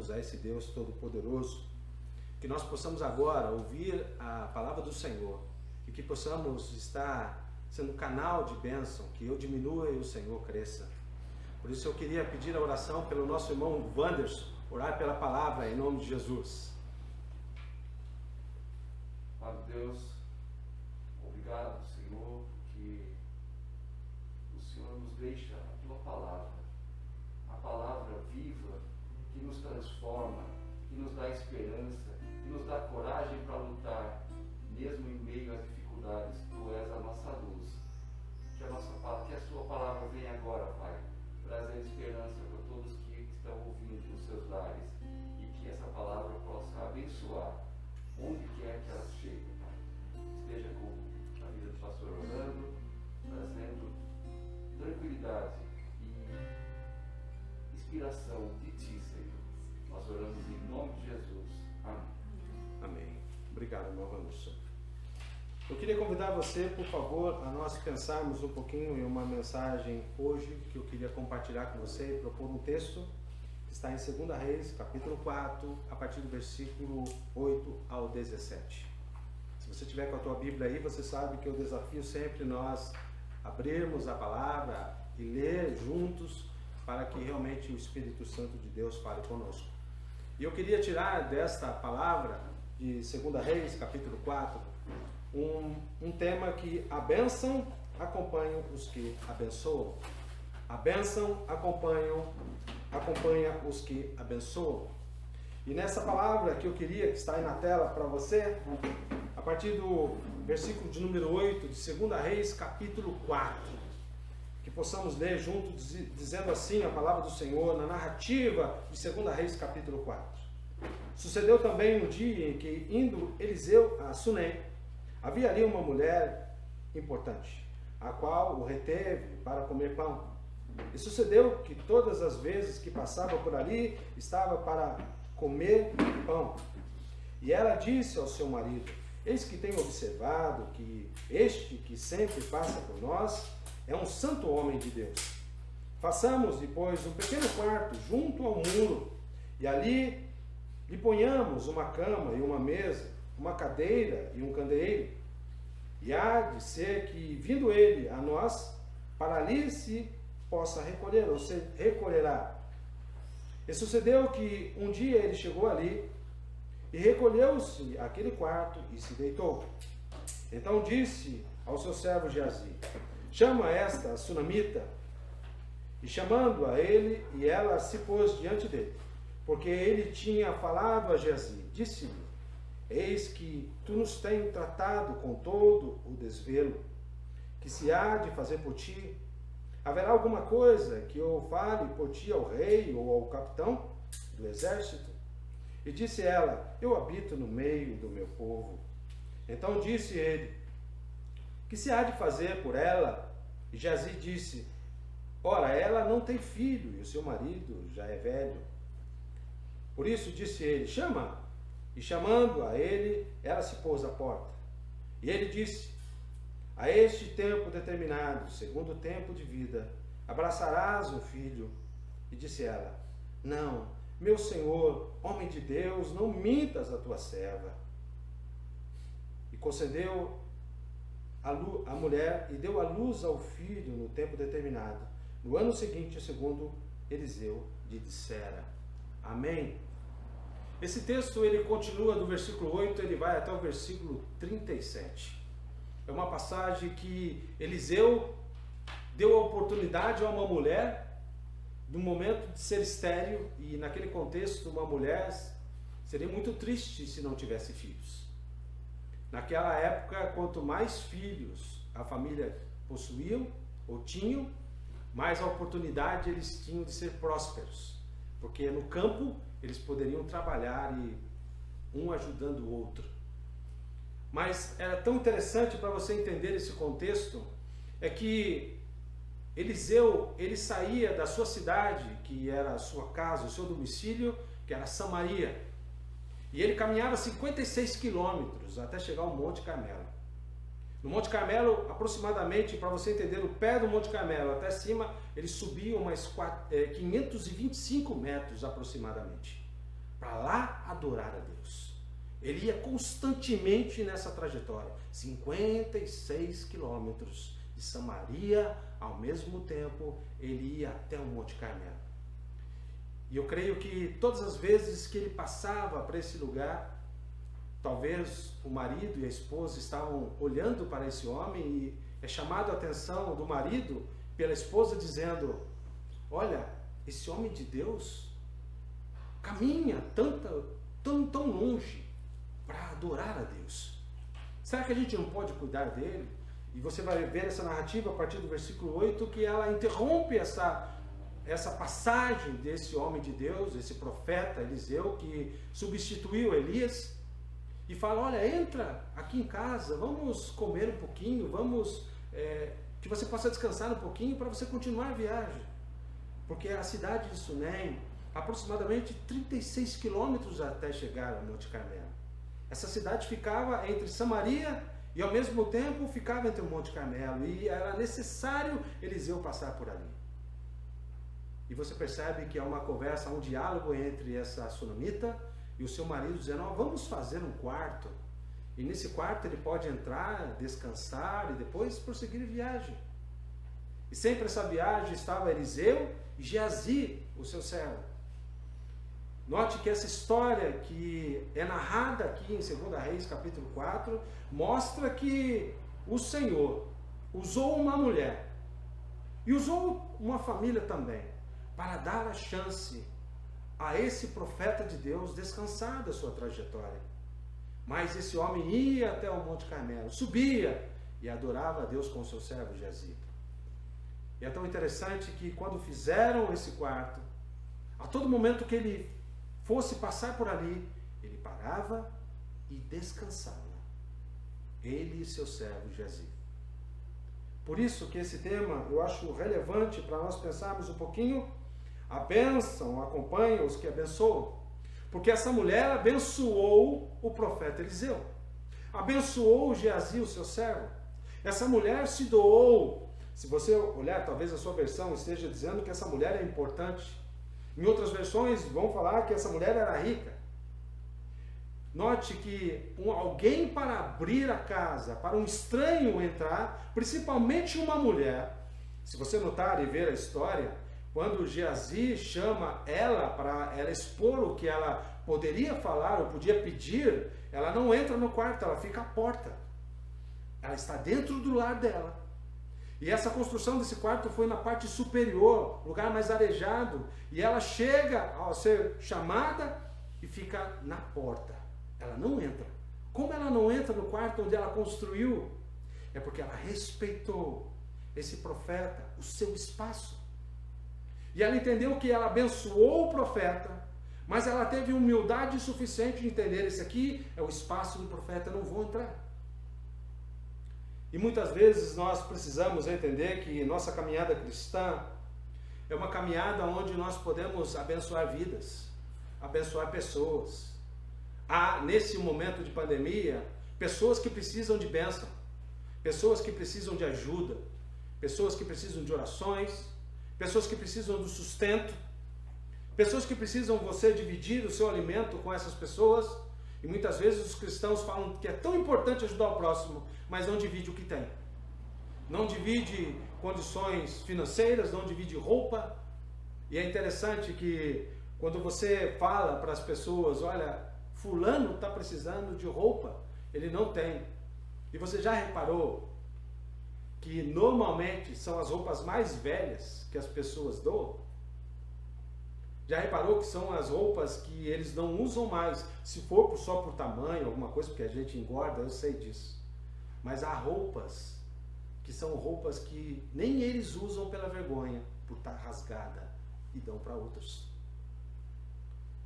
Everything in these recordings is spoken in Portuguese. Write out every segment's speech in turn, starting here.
adoramos a esse Deus Todo-Poderoso, que nós possamos agora ouvir a palavra do Senhor e que possamos estar sendo canal de bênção, que eu diminua e o Senhor cresça. Por isso eu queria pedir a oração pelo nosso irmão Wanderson, orar pela palavra em nome de Jesus. Padre Deus, obrigado, Senhor, que o Senhor nos deixa a Tua palavra viva, que nos transforma, que nos dá esperança, que nos dá coragem para lutar, mesmo em meio às dificuldades. Tu és a nossa luz. Que a Sua palavra venha agora, Pai, trazendo esperança para todos que estão ouvindo nos seus lares, e que essa palavra possa abençoar onde quer que ela chegue, Pai. Esteja com a vida do pastor orando, trazendo tranquilidade e inspiração de Ti, Senhor. Nós oramos em nome de Jesus. Amém. Amém. Obrigado, irmão Wanderson. Eu queria convidar você, por favor, a nós pensarmos um pouquinho em uma mensagem hoje que eu queria compartilhar com você e propor um texto que está em 2 Reis, capítulo 4, a partir do versículo 8 ao 17. Se você tiver com a tua Bíblia aí, você sabe que eu desafio sempre nós abrirmos a palavra e ler juntos para que realmente o Espírito Santo de Deus fale conosco. E eu queria tirar desta palavra de 2 Reis, capítulo 4, um tema que a bênção acompanha os que abençoam. A bênção acompanha os que abençoam. E nessa palavra que eu queria, que está aí na tela para você, a partir do versículo de número 8 de 2 Reis, capítulo 4, que possamos ler junto, dizendo assim a palavra do Senhor, na narrativa de 2 Reis, capítulo 4. Sucedeu também um dia em que, indo Eliseu a Sunem, havia ali uma mulher importante, a qual o reteve para comer pão. E sucedeu que todas as vezes que passava por ali, estava para comer pão. E ela disse ao seu marido: eis que tenho observado que este que sempre passa por nós é um santo homem de Deus. Façamos, depois, um pequeno quarto junto ao muro, e ali lhe ponhamos uma cama e uma mesa, uma cadeira e um candeeiro. E há de ser que, vindo ele a nós, para ali se possa recolher, ou se recolherá. E sucedeu que um dia ele chegou ali, e recolheu-se àquele quarto, e se deitou. Então disse ao seu servo Geazi: chama esta sunamita. E chamando a ele, e ela se pôs diante dele, porque ele tinha falado a Geazi, disse-lhe: eis que tu nos tens tratado com todo o desvelo, que se há de fazer por ti. Haverá alguma coisa que eu fale por ti ao rei ou ao capitão do exército? E disse ela: eu habito no meio do meu povo. Então disse ele: que se há de fazer por ela? E Geazi disse: ora, ela não tem filho, e o seu marido já é velho. Por isso disse ele: chama. E chamando a ele, ela se pôs à porta. E ele disse: a este tempo determinado, segundo o tempo de vida, abraçarás um filho. E disse ela: não, meu senhor, homem de Deus, não mintas a tua serva. E concedeu a mulher e deu à luz ao filho no tempo determinado, no ano seguinte, segundo Eliseu lhe dissera. Amém. Esse texto ele continua do versículo 8, ele vai até o versículo 37. É uma passagem que Eliseu deu a oportunidade a uma mulher, no momento de ser estéril, e naquele contexto uma mulher seria muito triste se não tivesse filhos. Naquela época, quanto mais filhos a família possuíam ou tinham, mais a oportunidade eles tinham de ser prósperos, porque no campo eles poderiam trabalhar e um ajudando o outro. Mas era tão interessante para você entender esse contexto, é que Eliseu, ele saía da sua cidade, que era a sua casa, o seu domicílio, que era Samaria, e ele caminhava 56 quilômetros até chegar ao Monte Carmelo. No Monte Carmelo, aproximadamente, para você entender, o pé do Monte Carmelo até cima, ele subia umas 525 metros aproximadamente. para lá adorar a Deus. Ele ia constantemente nessa trajetória, 56 quilômetros de Samaria, ao mesmo tempo ele ia até o Monte Carmelo. E eu creio que todas as vezes que ele passava para esse lugar, talvez o marido e a esposa estavam olhando para esse homem e é chamado a atenção do marido pela esposa dizendo: olha, esse homem de Deus caminha tão longe para adorar a Deus. Será que a gente não pode cuidar dele? E você vai ver essa narrativa a partir do versículo 8, que ela interrompe essa passagem desse homem de Deus, esse profeta Eliseu, que substituiu Elias, e fala: olha, entra aqui em casa, vamos comer um pouquinho, vamos que você possa descansar um pouquinho para você continuar a viagem. Porque a cidade de Sunem, aproximadamente 36 quilômetros até chegar ao Monte Carmelo. Essa cidade ficava entre Samaria e ao mesmo tempo ficava entre o Monte Carmelo, e era necessário Eliseu passar por ali. E você percebe que há uma conversa, um diálogo entre essa sunamita e o seu marido, dizendo: vamos fazer um quarto, e nesse quarto ele pode entrar, descansar e depois prosseguir viagem. E sempre essa viagem estava Eliseu e Geazi, o seu servo. Note que essa história que é narrada aqui em 2 Reis capítulo 4, mostra que o Senhor usou uma mulher e usou uma família também para dar a chance a esse profeta de Deus descansar da sua trajetória. Mas esse homem ia até o Monte Carmelo, subia e adorava a Deus com o seu servo Geazi. E é tão interessante que quando fizeram esse quarto, a todo momento que ele fosse passar por ali, ele parava e descansava. Ele e seu servo Geazi. Por isso que esse tema eu acho relevante para nós pensarmos um pouquinho. A bênção acompanha os que abençoam. Porque essa mulher abençoou o profeta Eliseu. Abençoou Geazi, o seu servo. Essa mulher se doou. Se você olhar, talvez a sua versão esteja dizendo que essa mulher é importante. Em outras versões vão falar que essa mulher era rica. Note que alguém para abrir a casa, para um estranho entrar, principalmente uma mulher, se você notar e ver a história, quando Geazi chama ela para ela expor o que ela poderia falar ou podia pedir, ela não entra no quarto, ela fica à porta. Ela está dentro do lar dela. E essa construção desse quarto foi na parte superior, lugar mais arejado. E ela chega a ser chamada e fica na porta. Ela não entra. Como ela não entra no quarto onde ela construiu? É porque ela respeitou esse profeta, o seu espaço. E ela entendeu que ela abençoou o profeta, mas ela teve humildade suficiente de entender: esse aqui é o espaço do profeta, eu não vou entrar. E muitas vezes nós precisamos entender que nossa caminhada cristã é uma caminhada onde nós podemos abençoar vidas, abençoar pessoas. Há, nesse momento de pandemia, pessoas que precisam de bênção, pessoas que precisam de ajuda, pessoas que precisam de orações, pessoas que precisam do sustento, pessoas que precisam você dividir o seu alimento com essas pessoas. E muitas vezes os cristãos falam que é tão importante ajudar o próximo, mas não divide o que tem. Não divide condições financeiras, não divide roupa. E é interessante que quando você fala para as pessoas: olha, fulano está precisando de roupa, ele não tem. E você já reparou que normalmente são as roupas mais velhas que as pessoas doam? Já reparou que são as roupas que eles não usam mais? Se for só por tamanho, alguma coisa, porque a gente engorda, eu sei disso. Mas há roupas que são roupas que nem eles usam pela vergonha, por estar rasgada, e dão para outros.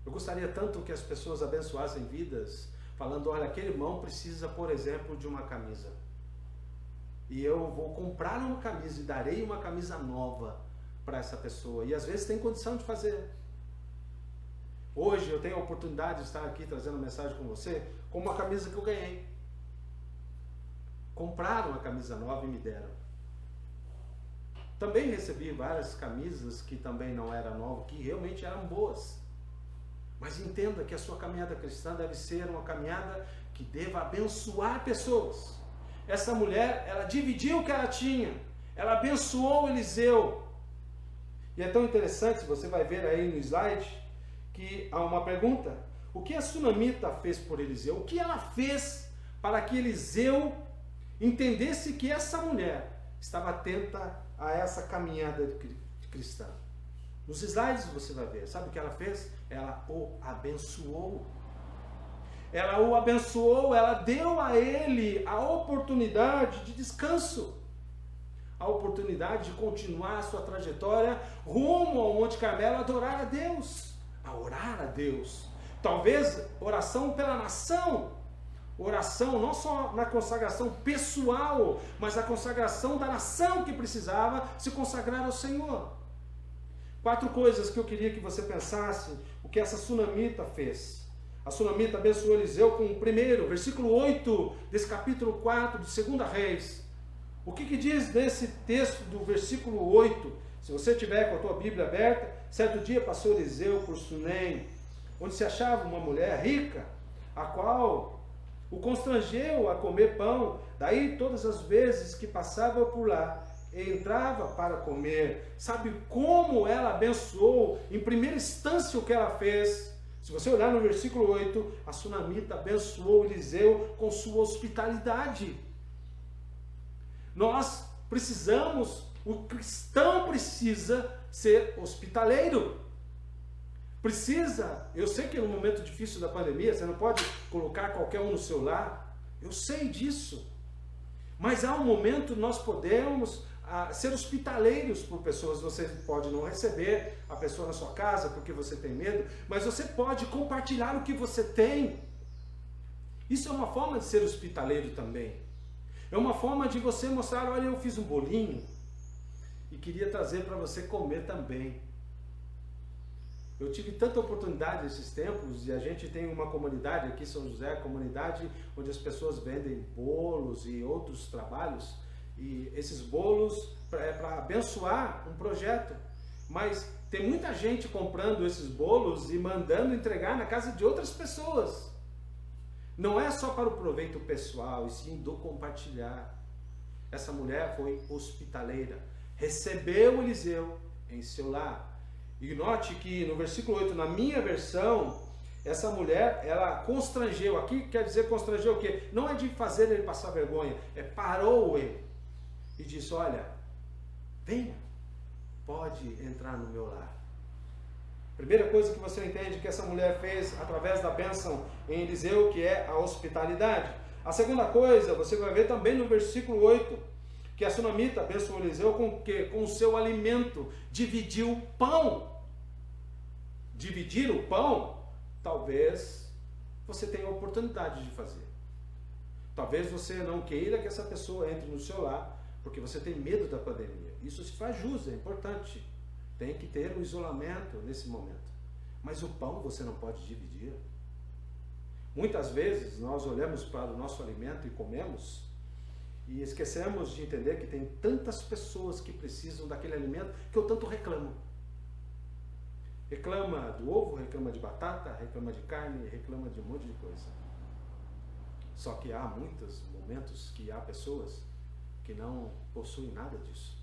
Eu gostaria tanto que as pessoas abençoassem vidas, falando: olha, aquele irmão precisa, por exemplo, de uma camisa. E eu vou comprar uma camisa e darei uma camisa nova para essa pessoa. E às vezes tem condição de fazer. Hoje eu tenho a oportunidade de estar aqui trazendo mensagem com você com uma camisa que eu ganhei. Compraram uma camisa nova e me deram. Também recebi várias camisas que também não eram novas, que realmente eram boas. Mas entenda que a sua caminhada cristã deve ser uma caminhada que deva abençoar pessoas. Essa mulher, ela dividiu o que ela tinha. Ela abençoou Eliseu. E é tão interessante, você vai ver aí no slide, que há uma pergunta. O que a sunamita fez por Eliseu? O que ela fez para que Eliseu entendesse que essa mulher estava atenta a essa caminhada cristã? Nos slides você vai ver. Sabe o que ela fez? Ela o abençoou. Ela o abençoou, ela deu a ele a oportunidade de descanso. A oportunidade de continuar a sua trajetória rumo ao Monte Carmelo, a adorar a Deus, a orar a Deus. Talvez oração pela nação, oração não só na consagração pessoal, mas a consagração da nação que precisava se consagrar ao Senhor. 4 coisas que eu queria que você pensasse, o que essa sunamita fez. A sunamita abençoou Eliseu com o primeiro, versículo 8 desse capítulo 4 de 2 Reis. O que diz nesse texto do versículo 8? Se você tiver com a tua Bíblia aberta, certo dia passou Eliseu por Sunem, onde se achava uma mulher rica, a qual o constrangeu a comer pão. Daí todas as vezes que passava por lá, entrava para comer. Sabe como ela abençoou, em primeira instância, o que ela fez? Se você olhar no versículo 8, a sunamita abençoou Eliseu com sua hospitalidade. Nós precisamos, o cristão precisa ser hospitaleiro. Precisa, eu sei que no momento difícil da pandemia, você não pode colocar qualquer um no seu lar, eu sei disso. Mas há um momento nós podemos ser hospitaleiros por pessoas. Você pode não receber a pessoa na sua casa porque você tem medo, mas você pode compartilhar o que você tem. Isso é uma forma de ser hospitaleiro também. É uma forma de você mostrar, olha, eu fiz um bolinho e queria trazer para você comer também. Eu tive tanta oportunidade nesses tempos, e a gente tem uma comunidade aqui em São José, comunidade onde as pessoas vendem bolos e outros trabalhos, e esses bolos é para abençoar um projeto. Mas tem muita gente comprando esses bolos e mandando entregar na casa de outras pessoas. Não é só para o proveito pessoal, e sim do compartilhar. Essa mulher foi hospitaleira, recebeu Eliseu em seu lar. E note que no versículo 8, na minha versão, essa mulher, ela constrangeu. Aqui quer dizer constrangeu o quê? Não é de fazer ele passar vergonha, é parou ele e disse, olha, venha, pode entrar no meu lar. Primeira coisa que você entende que essa mulher fez através da bênção em Eliseu, que é a hospitalidade. A segunda coisa, você vai ver também no versículo 8, que a sunamita abençoou Eliseu com o quê? Com o seu alimento, dividiu o pão. Dividir o pão, talvez você tenha a oportunidade de fazer. Talvez você não queira que essa pessoa entre no seu lar, porque você tem medo da pandemia. Isso se faz jus, é importante. Tem que ter o isolamento nesse momento. Mas o pão você não pode dividir. Muitas vezes nós olhamos para o nosso alimento e comemos e esquecemos de entender que tem tantas pessoas que precisam daquele alimento que eu tanto reclamo. Reclama do ovo, reclama de batata, reclama de carne, reclama de um monte de coisa. Só que há muitos momentos que há pessoas que não possuem nada disso.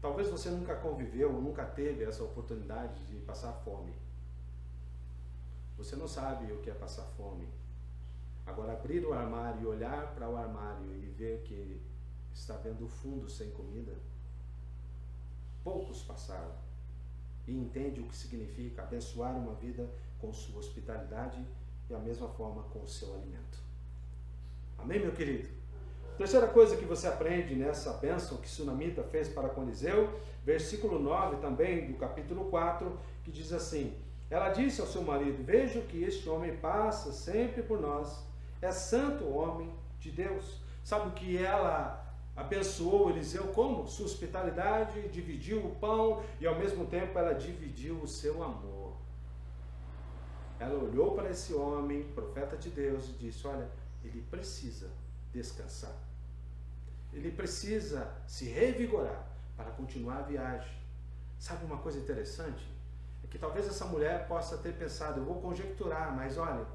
Talvez você nunca conviveu, nunca teve essa oportunidade de passar fome. Você não sabe o que é passar fome. Agora, abrir o armário e olhar para o armário e ver que está vendo o fundo sem comida, poucos passaram. E entende o que significa abençoar uma vida com sua hospitalidade e a mesma forma com o seu alimento. Amém, meu querido? Terceira coisa que você aprende nessa bênção que sunamita fez para com Eliseu, versículo 9 também do capítulo 4, que diz assim, ela disse ao seu marido, vejo que este homem passa sempre por nós, é santo homem de Deus. Sabe o que ela abençoou Eliseu como? Sua hospitalidade, dividiu o pão e ao mesmo tempo ela dividiu o seu amor. Ela olhou para esse homem, profeta de Deus, e disse, olha, ele precisa descansar. Ele precisa se revigorar para continuar a viagem. Sabe uma coisa interessante? é que talvez essa mulher possa ter pensado, eu vou conjecturar, mas olha,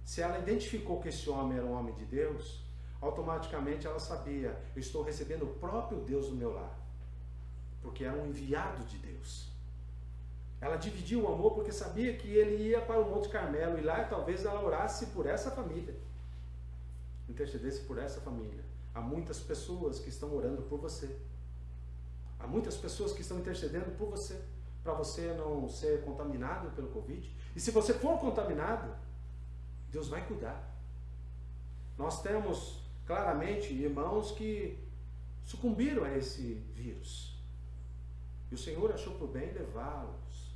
se ela identificou que esse homem era um homem de Deus, automaticamente ela sabia, eu estou recebendo o próprio Deus no meu lar, porque era um enviado de Deus. Ela dividiu o amor porque sabia que ele ia para o Monte Carmelo e lá talvez ela orasse por essa família, intercedesse por essa família. Há muitas pessoas que estão orando por você. Há muitas pessoas que estão intercedendo por você, para você não ser contaminado pelo Covid. E se você for contaminado, Deus vai cuidar. Nós temos claramente irmãos que sucumbiram a esse vírus. E o Senhor achou por bem levá-los.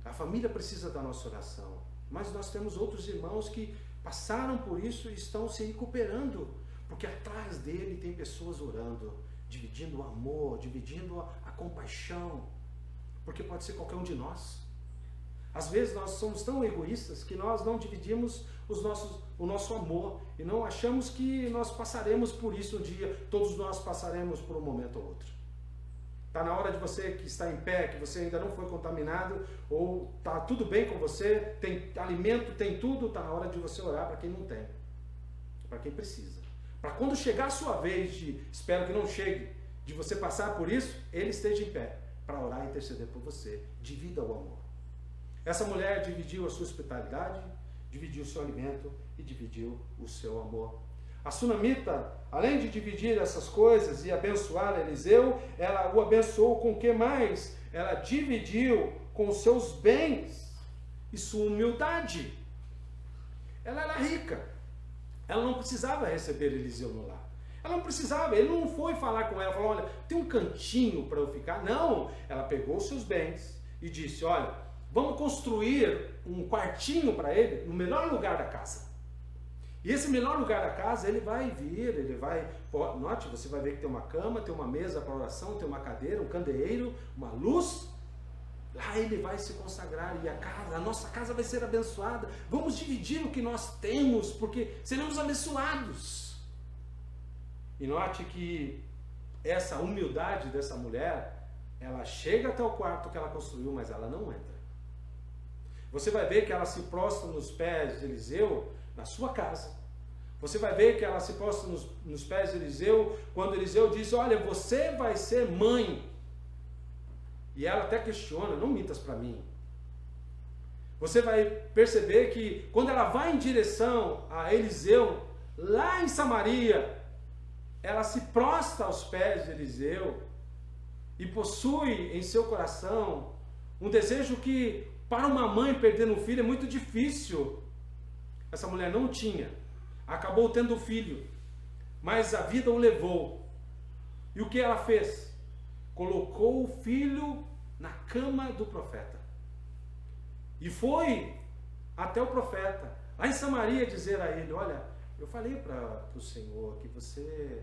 A família precisa da nossa oração. Mas nós temos outros irmãos que passaram por isso e estão se recuperando. Porque atrás dele tem pessoas orando, dividindo o amor, dividindo a compaixão. Porque pode ser qualquer um de nós. Às vezes nós somos tão egoístas que nós não dividimos o nosso amor e não achamos que nós passaremos por isso um dia. Todos nós passaremos por um momento ou outro. Está na hora de você que está em pé, que você ainda não foi contaminado, ou está tudo bem com você, tem alimento, tem tudo, está na hora de você orar para quem não tem, para quem precisa. Para quando chegar a sua vez, espero que não chegue, de você passar por isso, ele esteja em pé, para orar e interceder por você. Divida o amor. Essa mulher dividiu a sua hospitalidade, dividiu o seu alimento e dividiu o seu amor. A sunamita, além de dividir essas coisas e abençoar Eliseu, ela o abençoou com o que mais? Ela dividiu com os seus bens e sua humildade. Ela era rica. Ela não precisava receber Eliseu no lar. Ela não precisava, ele não foi falar com ela, falou, olha, tem um cantinho para eu ficar. Não, ela pegou os seus bens e disse, olha, vamos construir um quartinho para ele no melhor lugar da casa. E esse melhor lugar da casa, ele vai vir, ele vai... Note, você vai ver que tem uma cama, tem uma mesa para oração, tem uma cadeira, um candeeiro, uma luz. Lá ele vai se consagrar e a nossa casa vai ser abençoada. Vamos dividir o que nós temos, porque seremos abençoados. E note que essa humildade dessa mulher, ela chega até o quarto que ela construiu, mas ela não entra. Você vai ver que ela se prostra nos pés de Eliseu na sua casa. Você vai ver que ela se prostra nos pés de Eliseu quando Eliseu diz, olha, você vai ser mãe. E ela até questiona, não mintas para mim. Você vai perceber que quando ela vai em direção a Eliseu, lá em Samaria, ela se prostra aos pés de Eliseu e possui em seu coração um desejo que para uma mãe perdendo um filho é muito difícil. Essa mulher não tinha, acabou tendo um filho, mas a vida o levou. E o que ela fez? Colocou o filho na cama do profeta. E foi até o profeta, lá em Samaria, dizer a ele, olha, eu falei para o Senhor que você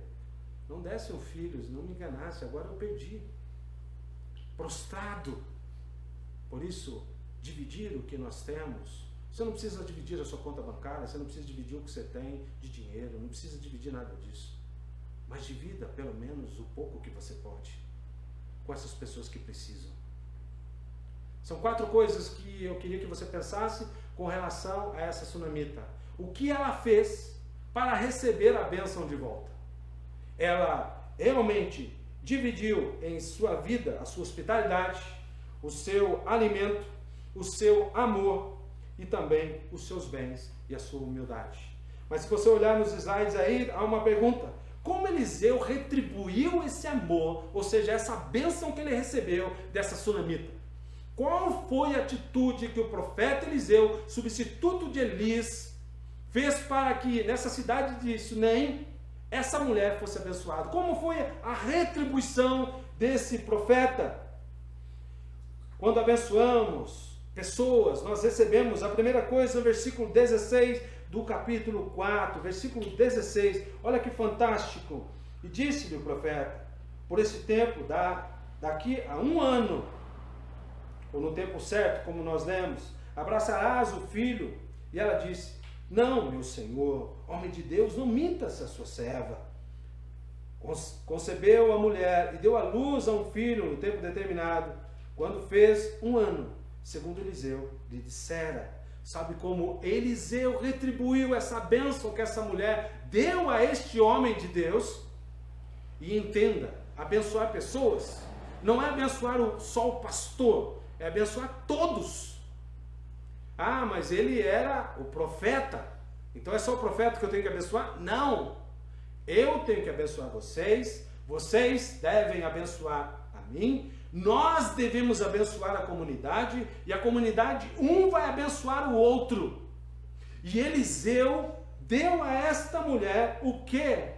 não desse um filho, não me enganasse, agora eu perdi. Prostrado. Por isso, dividir o que nós temos. Você não precisa dividir a sua conta bancária, você não precisa dividir o que você tem de dinheiro, não precisa dividir nada disso. Mas divida pelo menos o pouco que você pode com essas pessoas que precisam. São 4 coisas que eu queria que você pensasse com relação a essa sunamita. O que ela fez para receber a bênção de volta? Ela realmente dividiu em sua vida a sua hospitalidade, o seu alimento, o seu amor e também os seus bens e a sua humildade. Mas se você olhar nos slides aí, há uma pergunta. Como Eliseu retribuiu esse amor, ou seja, essa bênção que ele recebeu dessa sunamita? Qual foi a atitude que o profeta Eliseu, substituto de Elis, fez para que nessa cidade de Sunem, essa mulher fosse abençoada? Como foi a retribuição desse profeta? Quando abençoamos pessoas, nós recebemos a primeira coisa no versículo 16 do capítulo 4, versículo 16, olha que fantástico. E disse-lhe o profeta, por esse tempo, daqui a 1 ano, ou no tempo certo, como nós lemos, abraçarás o filho. E ela disse, não, meu senhor, homem de Deus, não minta-se a sua serva. Concebeu a mulher e deu à luz a um filho no tempo determinado, quando fez 1 ano. segundo Eliseu lhe dissera. Sabe como Eliseu retribuiu essa bênção que essa mulher deu a este homem de Deus? E entenda, abençoar pessoas não é abençoar só o pastor, é abençoar todos. Ah, mas ele era o profeta, então é só o profeta que eu tenho que abençoar? Não! Eu tenho que abençoar vocês, vocês devem abençoar a mim, nós devemos abençoar a comunidade, e a comunidade, um vai abençoar o outro. E Eliseu deu a esta mulher o quê?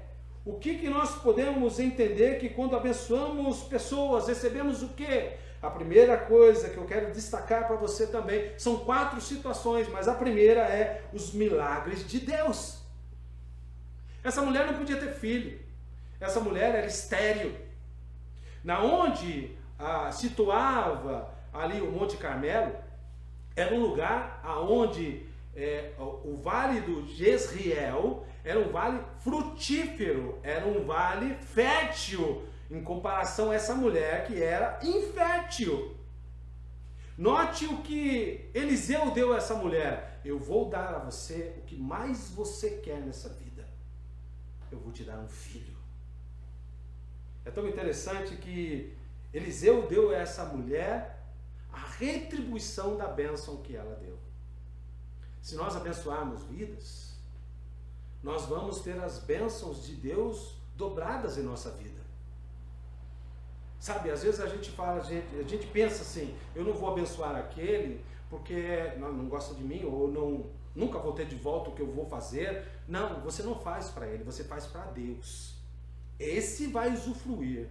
O que nós podemos entender que quando abençoamos pessoas, recebemos o quê? A primeira coisa que eu quero destacar para você também, são 4 situações, mas a primeira é os milagres de Deus. Essa mulher não podia ter filho, essa mulher era estéril. Na onde situava ali o Monte Carmelo, era um lugar aonde o Vale do Jezreel era um vale frutífero, era um vale fértil, em comparação a essa mulher que era infértil. Note o que Eliseu deu a essa mulher: eu vou dar a você o que mais você quer nessa vida, eu vou te dar um filho. É tão interessante que Eliseu deu a essa mulher a retribuição da bênção que ela deu. Se nós abençoarmos vidas, nós vamos ter as bênçãos de Deus dobradas em nossa vida. Sabe, às vezes a gente fala, a gente pensa assim, eu não vou abençoar aquele porque não gosta de mim, ou nunca vou ter de volta o que eu vou fazer. Não, você não faz para ele, você faz para Deus. Esse vai usufruir.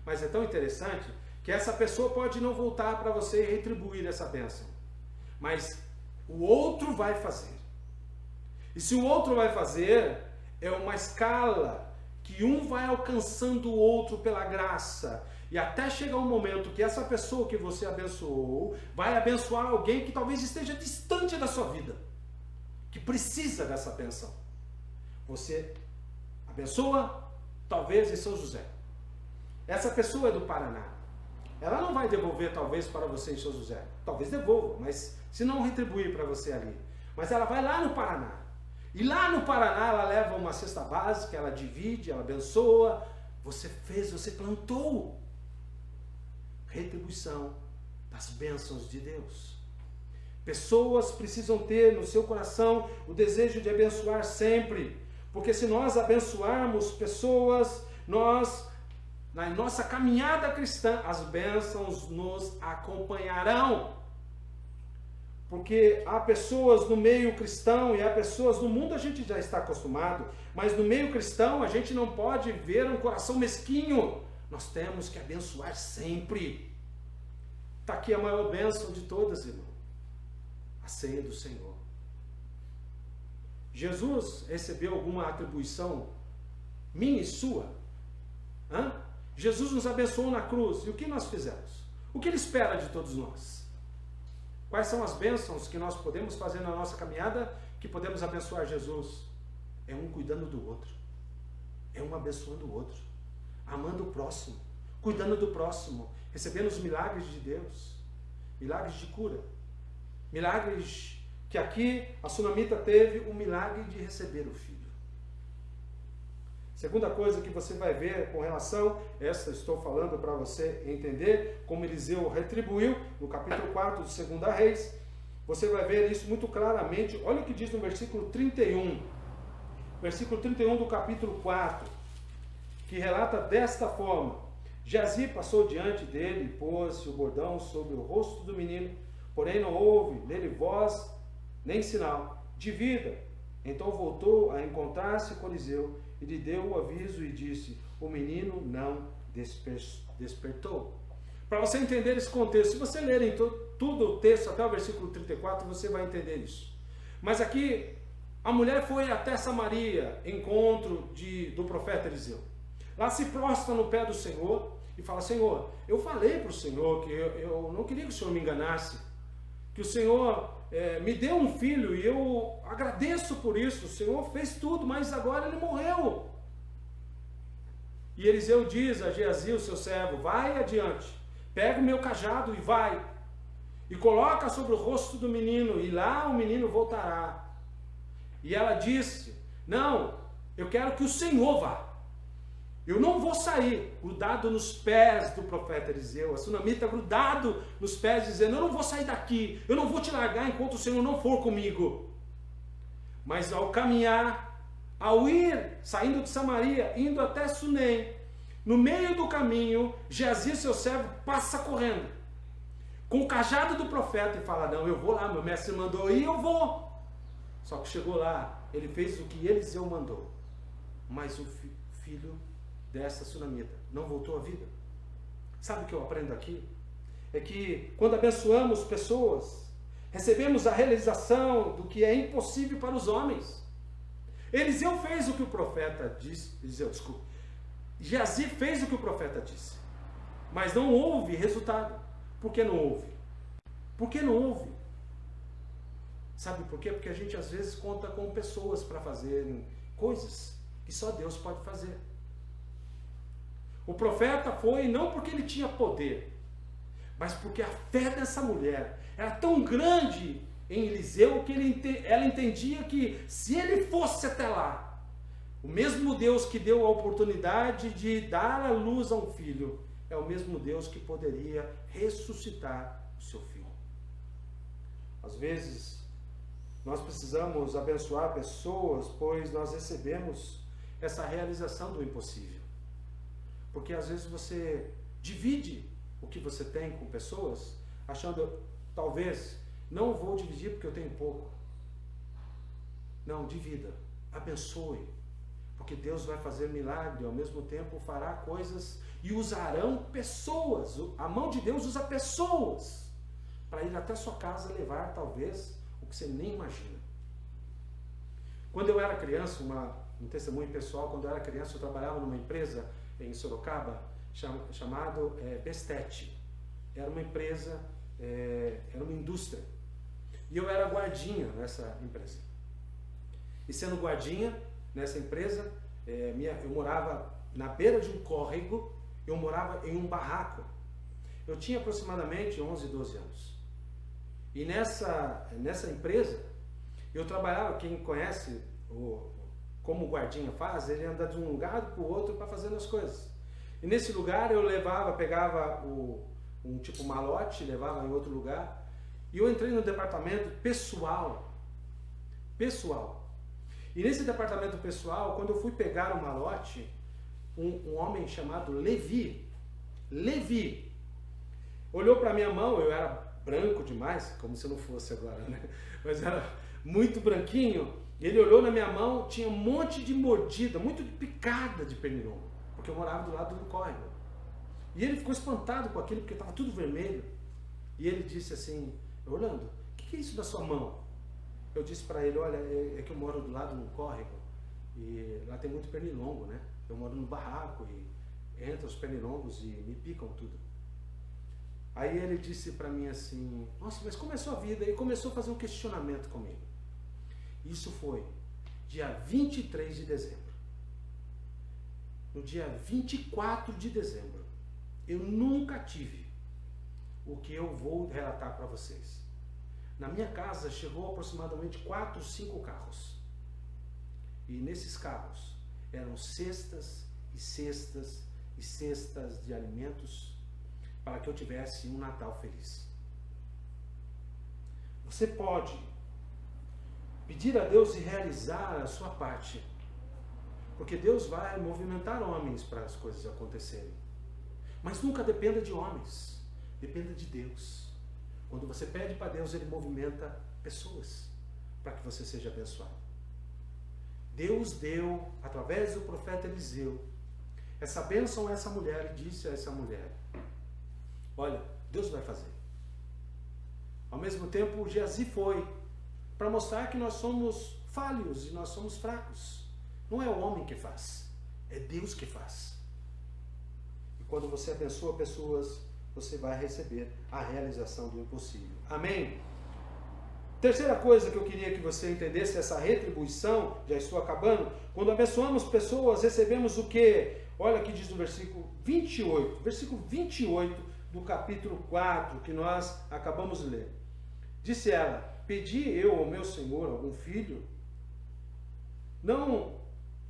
Mas é tão interessante que essa pessoa pode não voltar para você e retribuir essa bênção, mas o outro vai fazer. E se o outro vai fazer, é uma escala que um vai alcançando o outro pela graça, e até chegar um momento que essa pessoa que você abençoou vai abençoar alguém que talvez esteja distante da sua vida, que precisa dessa bênção. Você abençoa, talvez em São José. Essa pessoa é do Paraná. Ela não vai devolver talvez para você em São José. Talvez devolva, mas se não retribuir para você ali. Mas ela vai lá no Paraná. E lá no Paraná ela leva uma cesta básica, ela divide, ela abençoa. Você fez, você plantou. Retribuição das bênçãos de Deus. Pessoas precisam ter no seu coração o desejo de abençoar sempre. Porque se nós abençoarmos pessoas, na nossa caminhada cristã, as bênçãos nos acompanharão. Porque há pessoas no meio cristão e há pessoas no mundo, a gente já está acostumado, mas no meio cristão a gente não pode ver um coração mesquinho. Nós temos que abençoar sempre. Está aqui a maior bênção de todas, irmão. A ceia do Senhor. Jesus recebeu alguma atribuição minha e sua? Jesus nos abençoou na cruz. E o que nós fizemos? O que Ele espera de todos nós? Quais são as bênçãos que nós podemos fazer na nossa caminhada, que podemos abençoar Jesus? É um cuidando do outro. É um abençoando o outro. Amando o próximo. Cuidando do próximo. Recebendo os milagres de Deus. Milagres de cura. Milagres que aqui a sunamita teve o milagre de receber o filho. Segunda coisa que você vai ver com relação, essa estou falando para você entender, como Eliseu retribuiu, no capítulo 4 de 2 Reis, você vai ver isso muito claramente. Olha o que diz no versículo 31. Versículo 31 do capítulo 4, que relata desta forma: Geazi passou diante dele e pôs-se o bordão sobre o rosto do menino, porém não houve nele voz nem sinal de vida. Então voltou a encontrar-se com Eliseu e lhe deu o aviso e disse: o menino não despertou. Para você entender esse contexto, se você ler em tudo o texto até o versículo 34, você vai entender isso. Mas aqui, a mulher foi até Samaria, encontro do profeta Eliseu. Lá se prostra no pé do Senhor e fala: Senhor, eu falei para o Senhor que eu não queria que o Senhor me enganasse, que o Senhor me deu um filho e eu agradeço por isso, o Senhor fez tudo, mas agora ele morreu. E Eliseu diz a Geazi, o seu servo: vai adiante, pega o meu cajado e vai. e coloca sobre o rosto do menino, e lá o menino voltará. E ela disse, não, eu quero que o Senhor vá. Eu não vou sair, grudado nos pés do profeta Eliseu, a sunamita grudado nos pés, dizendo, eu não vou sair daqui, eu não vou te largar enquanto o Senhor não for comigo. Mas ao caminhar, ao ir, saindo de Samaria, indo até Sunem, no meio do caminho, Geazi, seu servo, passa correndo, com o cajado do profeta, e fala, não, eu vou lá, meu mestre mandou ir, eu vou. Só que chegou lá, ele fez o que Eliseu mandou, mas o filho dessa sunamita não voltou à vida. Sabe o que eu aprendo aqui? É que quando abençoamos pessoas, recebemos a realização do que é impossível para os homens. Eliseu fez o que o profeta disse, Geazi fez o que o profeta disse, mas não houve resultado. Por que não houve? Por que não houve? Sabe por quê? Porque a gente às vezes conta com pessoas para fazerem coisas que só Deus pode fazer. O profeta foi não porque ele tinha poder, mas porque a fé dessa mulher era tão grande em Eliseu que ela entendia que se ele fosse até lá, o mesmo Deus que deu a oportunidade de dar a luz a um filho, é o mesmo Deus que poderia ressuscitar o seu filho. Às vezes, nós precisamos abençoar pessoas, pois nós recebemos essa realização do impossível. Porque às vezes você divide o que você tem com pessoas, achando, talvez, não vou dividir porque eu tenho pouco. Não, divida, abençoe, porque Deus vai fazer milagre, ao mesmo tempo fará coisas e usarão pessoas. A mão de Deus usa pessoas para ir até a sua casa levar, talvez, o que você nem imagina. Quando eu era criança, um testemunho pessoal, quando eu era criança eu trabalhava numa empresa em Sorocaba, chamado Bestete. Era uma empresa, era uma indústria. E eu era guardinha nessa empresa. E sendo guardinha nessa empresa, eu morava na beira de um córrego, eu morava em um barraco. Eu tinha aproximadamente 11, 12 anos. E nessa empresa, eu trabalhava, quem conhece como o guardinha faz, ele anda de um lugar para o outro para fazer as coisas. E nesse lugar eu pegava um tipo malote, levava em outro lugar, e eu entrei no departamento pessoal. E nesse departamento pessoal, quando eu fui pegar o malote, um homem chamado Levi, olhou para minha mão, eu era branco demais, como se eu não fosse agora, né? Mas era muito branquinho. Ele olhou na minha mão, tinha um monte de mordida, muito de picada de pernilongo, porque eu morava do lado do córrego. E ele ficou espantado com aquilo, porque estava tudo vermelho. E ele disse assim, Orlando, o que é isso na sua mão? Eu disse para ele, olha, é que eu moro do lado do córrego, e lá tem muito pernilongo, né? Eu moro no barraco, e entra os pernilongos e me picam tudo. Aí ele disse para mim assim, nossa, mas como é a sua vida? E começou a fazer um questionamento comigo. Isso foi dia 23 de dezembro. No dia 24 de dezembro, eu nunca tive o que eu vou relatar para vocês. Na minha casa chegou aproximadamente 4, 5 carros. E nesses carros eram cestas e cestas e cestas de alimentos para que eu tivesse um Natal feliz. Você pode pedir a Deus e realizar a sua parte, porque Deus vai movimentar homens para as coisas acontecerem. Mas nunca dependa de homens, dependa de Deus. Quando você pede para Deus, Ele movimenta pessoas para que você seja abençoado. Deus deu, através do profeta Eliseu, essa bênção a essa mulher e disse a essa mulher, olha, Deus vai fazer. Ao mesmo tempo, Geazi foi para mostrar que nós somos falhos e nós somos fracos. Não é o homem que faz, é Deus que faz. E quando você abençoa pessoas, você vai receber a realização do impossível. Amém? Terceira coisa que eu queria que você entendesse, essa retribuição, já estou acabando, quando abençoamos pessoas, recebemos o quê? Olha aqui diz no versículo 28, do capítulo 4, que nós acabamos de ler. Disse ela: pedi eu ao meu senhor algum filho? Não,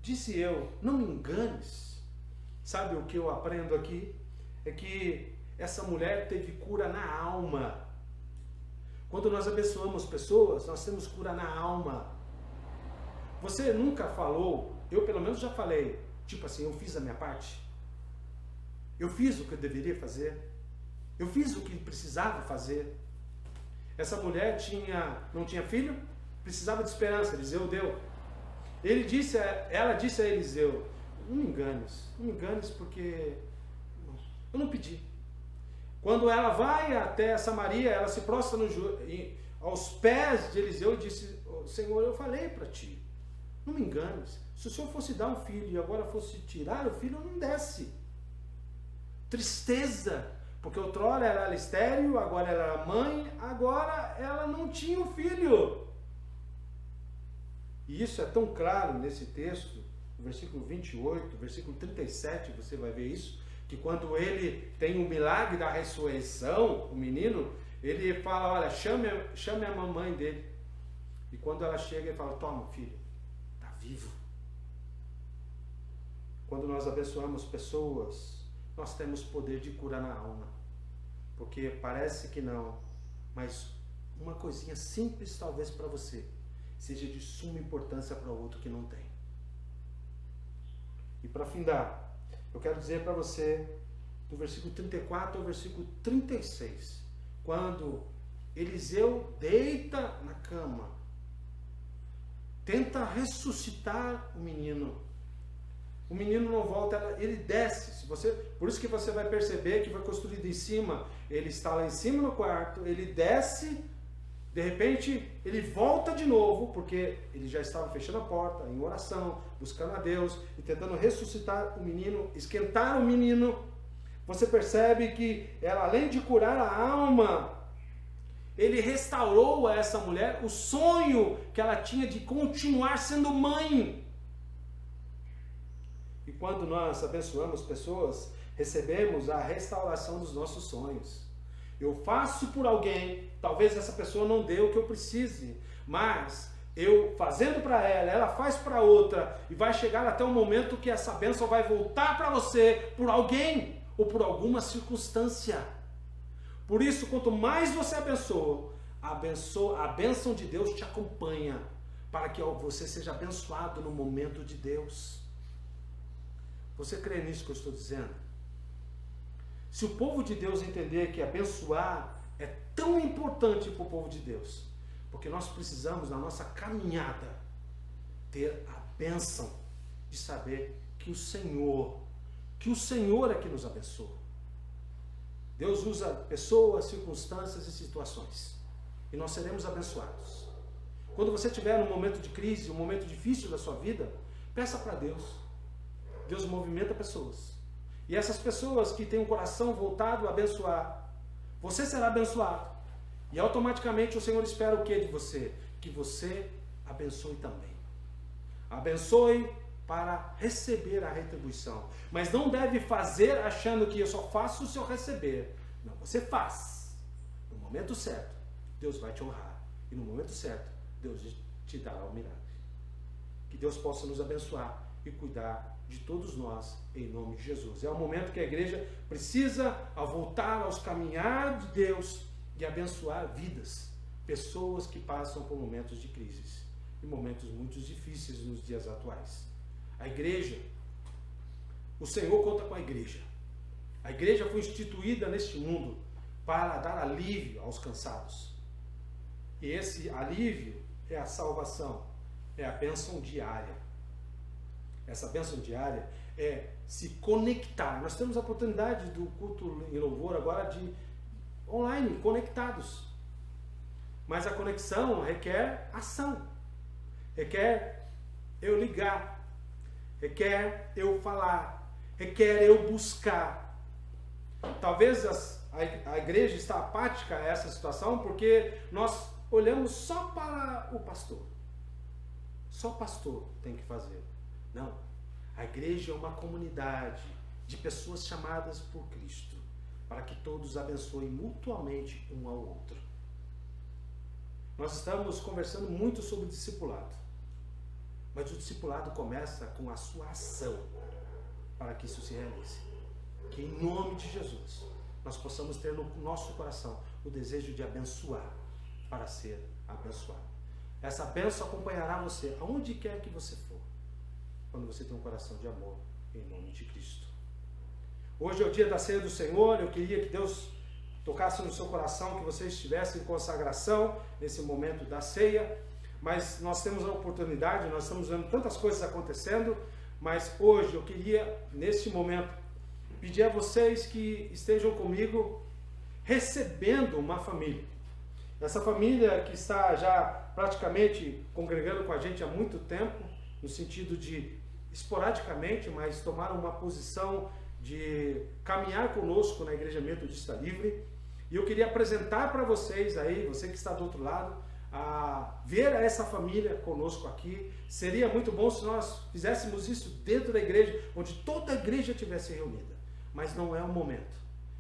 disse eu, não me enganes. Sabe o que eu aprendo aqui? É que essa mulher teve cura na alma. Quando nós abençoamos pessoas, nós temos cura na alma. Você nunca falou, eu pelo menos já falei, tipo assim, eu fiz a minha parte. Eu fiz o que eu deveria fazer. Eu fiz o que precisava fazer. Essa mulher não tinha filho, precisava de esperança, Eliseu deu. Ela disse a Eliseu: não me enganes porque eu não pedi. Quando ela vai até Samaria, ela se prostra aos pés de Eliseu e disse: Senhor, eu falei para ti, não me enganes. Se o Senhor fosse dar um filho e agora fosse tirar o filho, não desse. Tristeza, porque outrora ela era estéril, agora ela era mãe, agora ela não tinha um filho. E isso é tão claro nesse texto, no versículo 28, versículo 37, você vai ver isso, que quando ele tem o milagre da ressurreição, o menino, ele fala: olha, chame a mamãe dele. E quando ela chega, ele fala: toma, filho, está vivo. Quando nós abençoamos pessoas, nós temos poder de cura na alma. Porque parece que não, mas uma coisinha simples talvez para você seja de suma importância para o outro que não tem. E para findar, eu quero dizer para você, do versículo 34 ao versículo 36, quando Eliseu deita na cama, tenta ressuscitar o menino não volta, ele desce. Por isso que você vai perceber que foi construído em cima. Ele está lá em cima no quarto, ele desce, de repente ele volta de novo, porque ele já estava fechando a porta, em oração, buscando a Deus e tentando ressuscitar o menino, esquentar o menino. Você percebe que ela, além de curar a alma, ele restaurou a essa mulher o sonho que ela tinha de continuar sendo mãe. E quando nós abençoamos pessoas, recebemos a restauração dos nossos sonhos. Eu faço por alguém, talvez essa pessoa não dê o que eu precise, mas eu fazendo para ela faz para outra, e vai chegar até um momento que essa bênção vai voltar para você por alguém ou por alguma circunstância. Por isso, quanto mais você abençoa, a bênção de Deus te acompanha, para que você seja abençoado no momento de Deus. Você crê nisso que eu estou dizendo? Se o povo de Deus entender que abençoar é tão importante para o povo de Deus, porque nós precisamos, na nossa caminhada, ter a bênção de saber que o Senhor é que nos abençoa. Deus usa pessoas, circunstâncias e situações, e nós seremos abençoados. Quando você estiver num momento de crise, um momento difícil da sua vida, peça para Deus. Deus movimenta pessoas. E essas pessoas que têm um coração voltado a abençoar, você será abençoado. E automaticamente o Senhor espera o que de você? Que você abençoe também. Abençoe para receber a retribuição. Mas não deve fazer achando que eu só faço se eu receber. Não, você faz. No momento certo, Deus vai te honrar. E no momento certo, Deus te dará o milagre. Que Deus possa nos abençoar e cuidar de todos nós, em nome de Jesus. É o momento que a igreja precisa voltar aos caminhar de Deus e abençoar vidas, pessoas que passam por momentos de crises e momentos muito difíceis nos dias atuais. A igreja, o Senhor conta com a igreja. A igreja foi instituída neste mundo para dar alívio aos cansados. E esse alívio é a salvação, é a bênção diária. Essa bênção diária é se conectar. Nós temos a oportunidade do culto em louvor agora de online, conectados. Mas a conexão requer ação. Requer eu ligar. Requer eu falar. Requer eu buscar. Talvez a igreja está apática a essa situação porque nós olhamos só para o pastor. Só o pastor tem que fazer. Não, a igreja é uma comunidade de pessoas chamadas por Cristo para que todos abençoem mutuamente um ao outro. Nós estamos conversando muito sobre discipulado, mas o discipulado começa com a sua ação para que isso se realize. Que em nome de Jesus nós possamos ter no nosso coração o desejo de abençoar para ser abençoado. Essa bênção acompanhará você aonde quer que você for, quando você tem um coração de amor em nome de Cristo. Hoje é o dia da ceia do Senhor. Eu queria que Deus tocasse no seu coração, que você estivesse em consagração nesse momento da ceia, mas nós temos a oportunidade, nós estamos vendo tantas coisas acontecendo, mas hoje eu queria, neste momento, pedir a vocês que estejam comigo recebendo uma família. Essa família que está já praticamente congregando com a gente há muito tempo, no sentido de esporadicamente, mas tomaram uma posição de caminhar conosco na Igreja Metodista Livre. E eu queria apresentar para vocês aí, você que está do outro lado, a ver essa família conosco aqui. Seria muito bom se nós fizéssemos isso dentro da igreja, onde toda a igreja estivesse reunida. Mas não é o momento.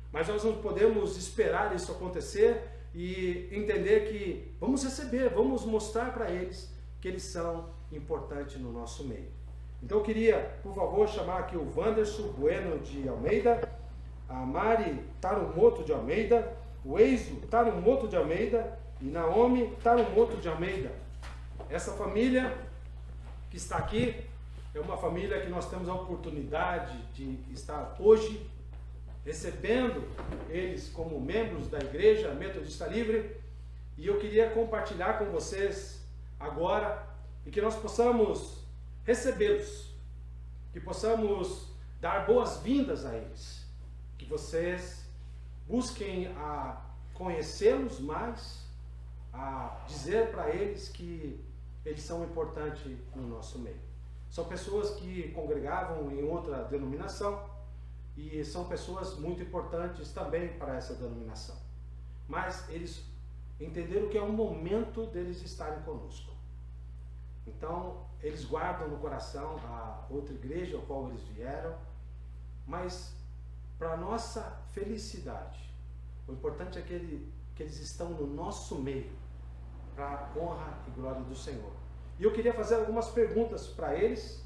Mas nós não podemos esperar isso acontecer e entender que vamos receber, vamos mostrar para eles que eles são importantes no nosso meio. Então eu queria, por favor, chamar aqui o Wanderson Bueno de Almeida, a Mari Tarumoto de Almeida, o Eizo Tarumoto de Almeida e Naomi Tarumoto de Almeida. Essa família que está aqui é uma família que nós temos a oportunidade de estar hoje recebendo eles como membros da Igreja Metodista Livre, e eu queria compartilhar com vocês agora e que nós possamos recebê-los, que possamos dar boas-vindas a eles, que vocês busquem a conhecê-los mais, a dizer para eles que eles são importantes no nosso meio. São pessoas que congregavam em outra denominação e são pessoas muito importantes também para essa denominação. Mas eles entenderam que é o momento deles estarem conosco. Então, eles guardam no coração a outra igreja ao qual eles vieram, mas para a nossa felicidade, o importante é que eles estão no nosso meio, para a honra e glória do Senhor. E eu queria fazer algumas perguntas para eles,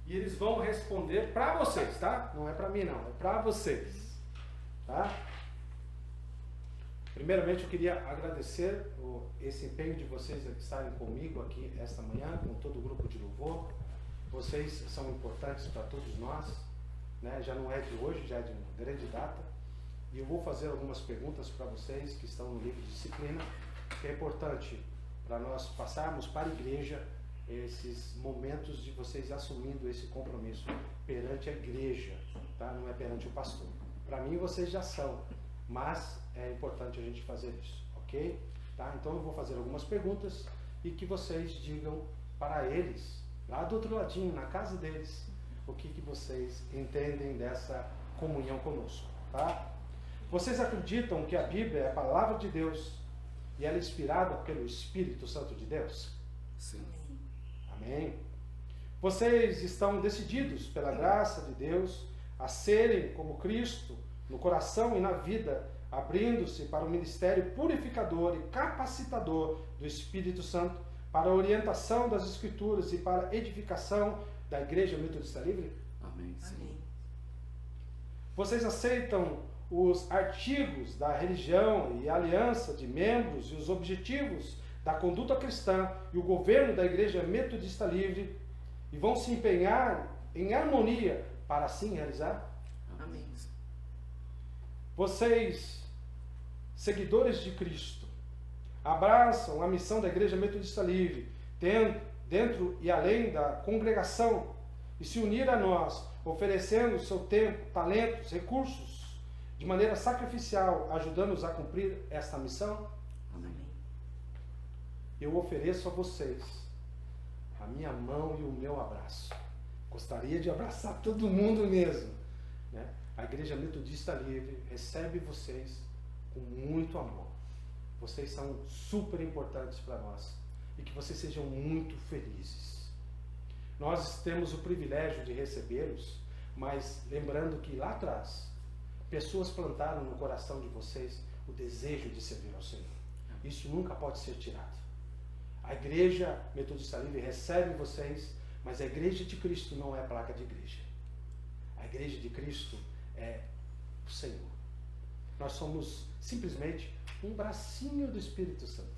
e eles vão responder para vocês, tá? Não é para mim não, é para vocês, tá? Primeiramente eu queria agradecer esse empenho de vocês a estarem comigo aqui esta manhã, com todo o grupo de louvor. Vocês são importantes para todos nós, né? Já não é de hoje, já é de uma grande data. E eu vou fazer algumas perguntas para vocês que estão no livro de disciplina, que é importante para nós passarmos para a igreja esses momentos de vocês assumindo esse compromisso perante a igreja, tá? Não é perante o pastor. Para mim vocês já são, mas é importante a gente fazer isso, ok? Tá? Então eu vou fazer algumas perguntas e que vocês digam para eles, lá do outro ladinho, na casa deles, o que vocês entendem dessa comunhão conosco, tá? Vocês acreditam que a Bíblia é a palavra de Deus e ela é inspirada pelo Espírito Santo de Deus? Sim. Amém? Vocês estão decididos pela graça de Deus a serem como Cristo no coração e na vida, abrindo-se para o ministério purificador e capacitador do Espírito Santo, para a orientação das Escrituras e para a edificação da Igreja Metodista Livre? Amém. Sim. Amém. Vocês aceitam os artigos da religião e a aliança de membros e os objetivos da conduta cristã e o governo da Igreja Metodista Livre e vão se empenhar em harmonia para assim realizar? Amém. Vocês, seguidores de Cristo, abraçam a missão da Igreja Metodista Livre, dentro e além da congregação, e se unir a nós, oferecendo seu tempo, talentos, recursos, de maneira sacrificial, ajudando-nos a cumprir esta missão? Amém. Eu ofereço a vocês a minha mão e o meu abraço. Gostaria de abraçar todo mundo mesmo, né? A Igreja Metodista Livre recebe vocês com muito amor. Vocês são super importantes para nós e que vocês sejam muito felizes. Nós temos o privilégio de recebê-los, mas lembrando que lá atrás, pessoas plantaram no coração de vocês o desejo de servir ao Senhor. Isso nunca pode ser tirado. A Igreja Metodista Livre recebe vocês, mas a Igreja de Cristo não é placa de igreja. A Igreja de Cristo é o Senhor. Nós somos simplesmente um bracinho do Espírito Santo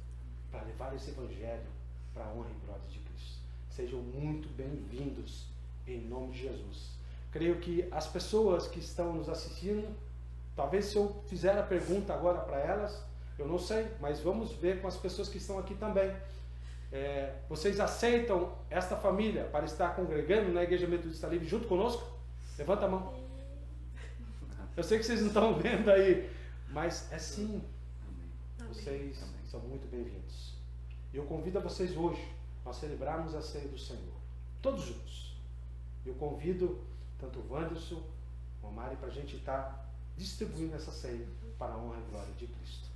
para levar esse Evangelho para a honra e glória de Cristo. Sejam muito bem-vindos em nome de Jesus. Creio que as pessoas que estão nos assistindo, talvez se eu fizer a pergunta agora para elas, eu não sei, mas vamos ver com as pessoas que estão aqui também. Vocês aceitam esta família para estar congregando na Igreja Metodista Livre junto conosco? Levanta a mão. Eu sei que vocês não estão vendo aí, mas é sim. Vocês são muito bem-vindos. Eu convido a vocês hoje a celebrarmos a ceia do Senhor, todos juntos. Eu convido tanto o Wanderson, o Mari, para a gente estar distribuindo essa ceia para a honra e glória de Cristo.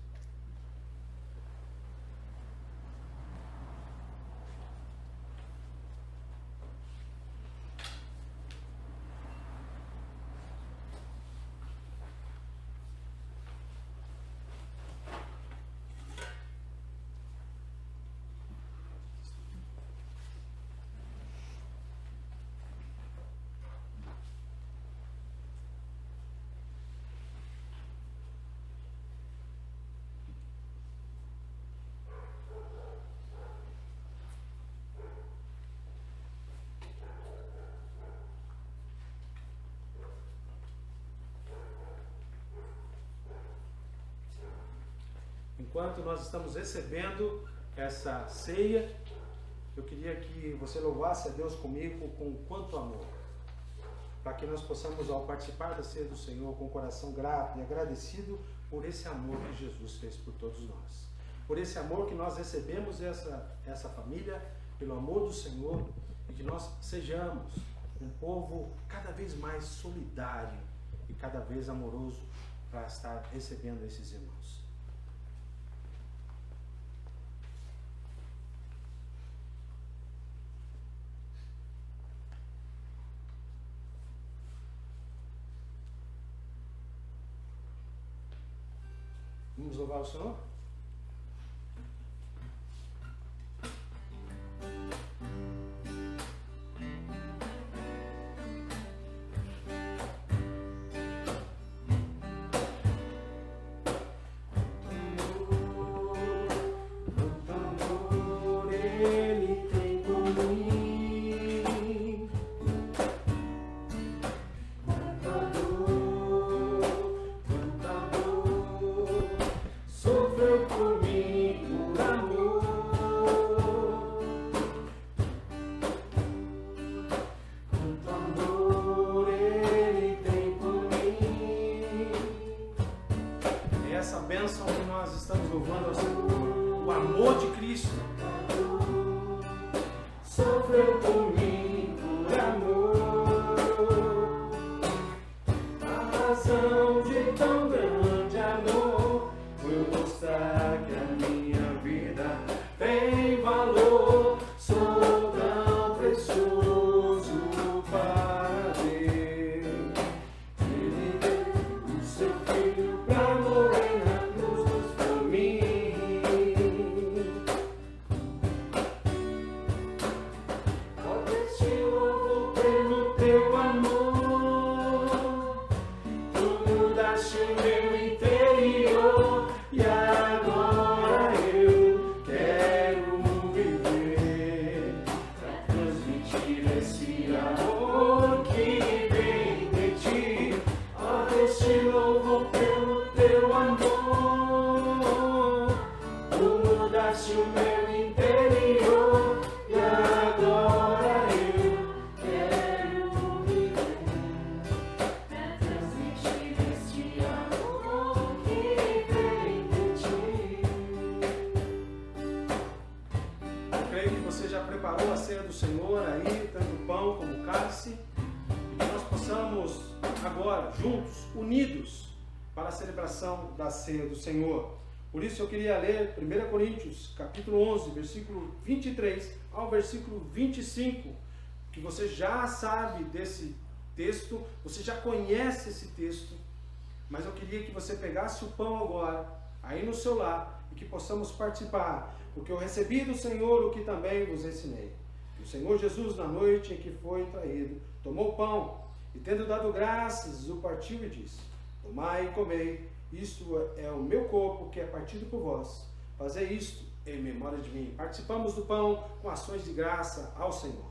Enquanto nós estamos recebendo essa ceia, eu queria que você louvasse a Deus comigo com quanto amor, para que nós possamos, ao participar da ceia do Senhor, com o coração grato e agradecido por esse amor que Jesus fez por todos nós, por esse amor que nós recebemos essa família, pelo amor do Senhor, e que nós sejamos um povo cada vez mais solidário e cada vez amoroso para estar recebendo esses irmãos. Vamos louvar o Senhor? Da ceia do Senhor. Por isso eu queria ler 1 Coríntios, capítulo 11, versículo 23 ao versículo 25, que você já sabe desse texto, você já conhece esse texto, mas eu queria que você pegasse o pão agora, aí no seu lar, e que possamos participar, porque eu recebi do Senhor o que também vos ensinei. O Senhor Jesus, na noite em que foi traído, tomou o pão, e tendo dado graças, o partiu e disse: tomai e comei, isto é o meu corpo que é partido por vós. Fazei isto em memória de mim. Participamos do pão com ações de graça ao Senhor.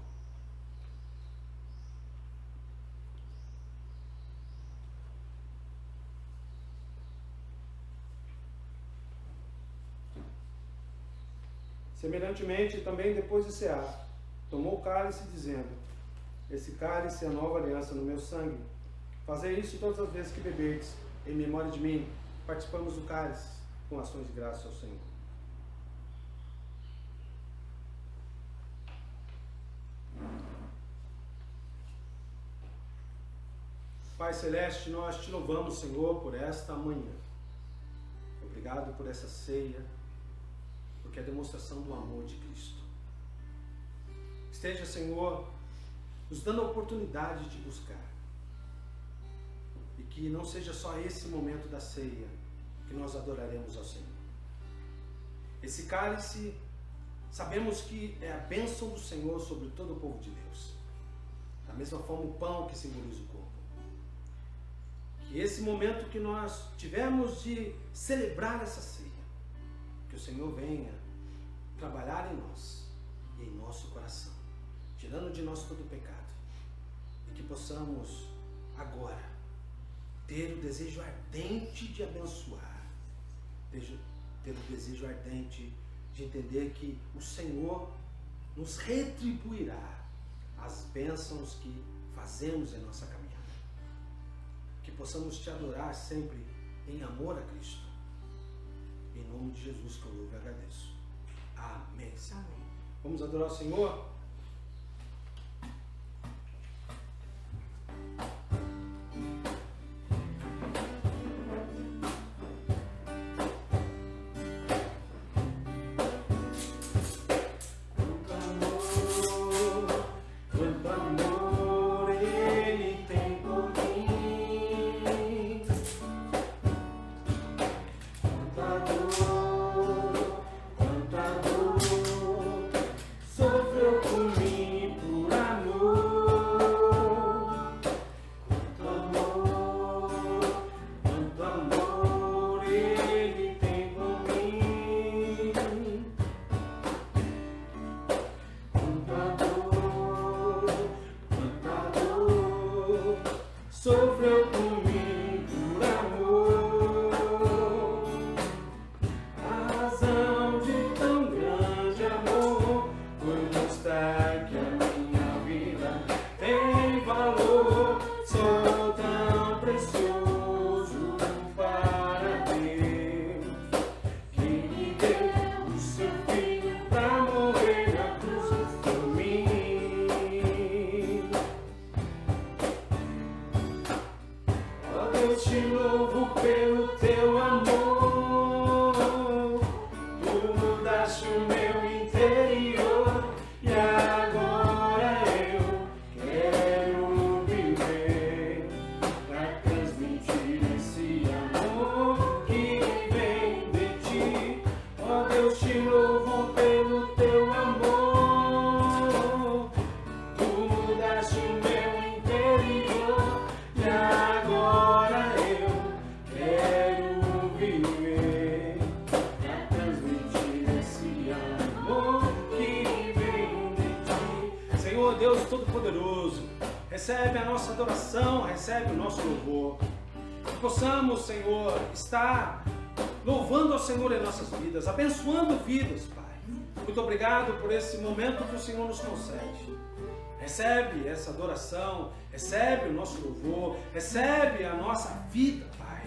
Semelhantemente, também depois de cear, tomou o cálice, dizendo: esse cálice é a nova aliança no meu sangue. Fazei isso todas as vezes que beberdes, em memória de mim. Participamos do cálice com ações de graça ao Senhor. Pai Celeste, nós te louvamos, Senhor, por esta manhã. Obrigado por essa ceia, porque é a demonstração do amor de Cristo. Esteja, Senhor, nos dando a oportunidade de buscar. E que não seja só esse momento da ceia que nós adoraremos ao Senhor. Esse cálice, sabemos que é a bênção do Senhor sobre todo o povo de Deus. Da mesma forma, o pão que simboliza o corpo. Que esse momento que nós tivemos de celebrar essa ceia, que o Senhor venha trabalhar em nós e em nosso coração, tirando de nós todo o pecado, e que possamos agora ter o desejo ardente de abençoar, ter o desejo ardente de entender que o Senhor nos retribuirá as bênçãos que fazemos em nossa caminhada. Que possamos te adorar sempre em amor a Cristo. Em nome de Jesus que eu louvo e agradeço. Amém. Amém. Vamos adorar o Senhor? Sofreu por mim por amor, a razão de tão grande amor foi mostrar que a minha vida tem valor. Sou tão precioso para Deus, que me deu o seu filho pra morrer na cruz por mim. Eu te louvo pelo teu amor, tu mudaste o meu interior, e agora eu quero viver pra transmitir esse amor que vem de ti. Ó Deus, te louvo pelo teu amor, tu mudaste o meu interior, e agora Deus Todo-Poderoso, recebe a nossa adoração, recebe o nosso louvor. Que possamos, Senhor, estar louvando ao Senhor em nossas vidas, abençoando vidas, Pai. Muito obrigado por esse momento que o Senhor nos concede. Recebe essa adoração, recebe o nosso louvor, recebe a nossa vida, Pai.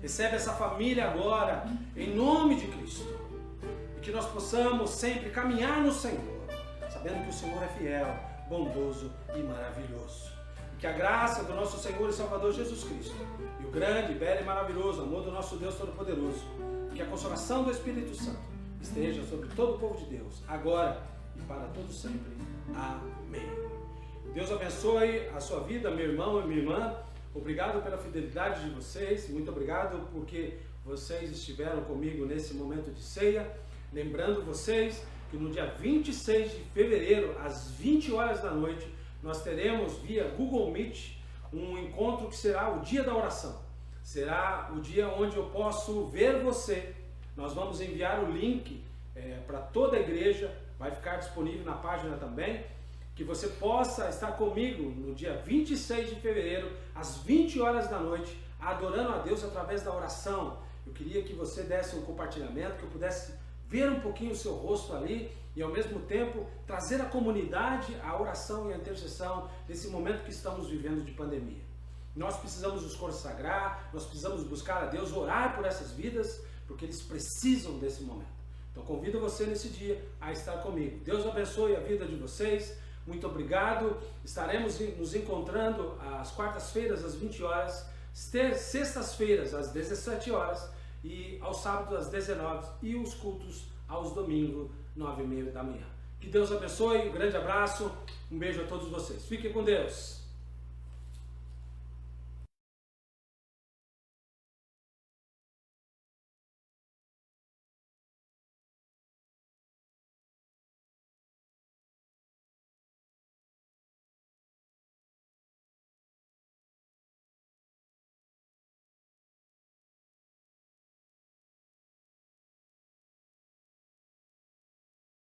Recebe essa família agora, em nome de Cristo. E que nós possamos sempre caminhar no Senhor, sabendo que o Senhor é fiel, bondoso e maravilhoso. E que a graça do nosso Senhor e Salvador Jesus Cristo, e o grande, belo e maravilhoso amor do nosso Deus Todo-Poderoso, que a consolação do Espírito Santo esteja sobre todo o povo de Deus, agora e para todo sempre. Amém. Deus abençoe a sua vida, meu irmão e minha irmã. Obrigado pela fidelidade de vocês. Muito obrigado porque vocês estiveram comigo nesse momento de ceia. Lembrando vocês que no dia 26 de fevereiro, às 20 horas da noite, nós teremos via Google Meet um encontro que será o dia da oração. Será o dia onde eu posso ver você. Nós vamos enviar o link para toda a igreja, vai ficar disponível na página também, que você possa estar comigo no dia 26 de fevereiro, às 20 horas da noite, adorando a Deus através da oração. Eu queria que você desse um compartilhamento, que eu pudesse ver um pouquinho o seu rosto ali e ao mesmo tempo trazer à comunidade a oração e a intercessão nesse momento que estamos vivendo de pandemia. Nós precisamos nos consagrar, nós precisamos buscar a Deus, orar por essas vidas, porque eles precisam desse momento. Então convido você nesse dia a estar comigo. Deus abençoe a vida de vocês. Muito obrigado. Estaremos nos encontrando às quartas-feiras às 20 horas, sextas-feiras às 17 horas e aos sábados às 19 e os cultos aos domingos 9h30 da manhã. Que Deus abençoe, um grande abraço, um beijo a todos vocês. Fiquem com Deus.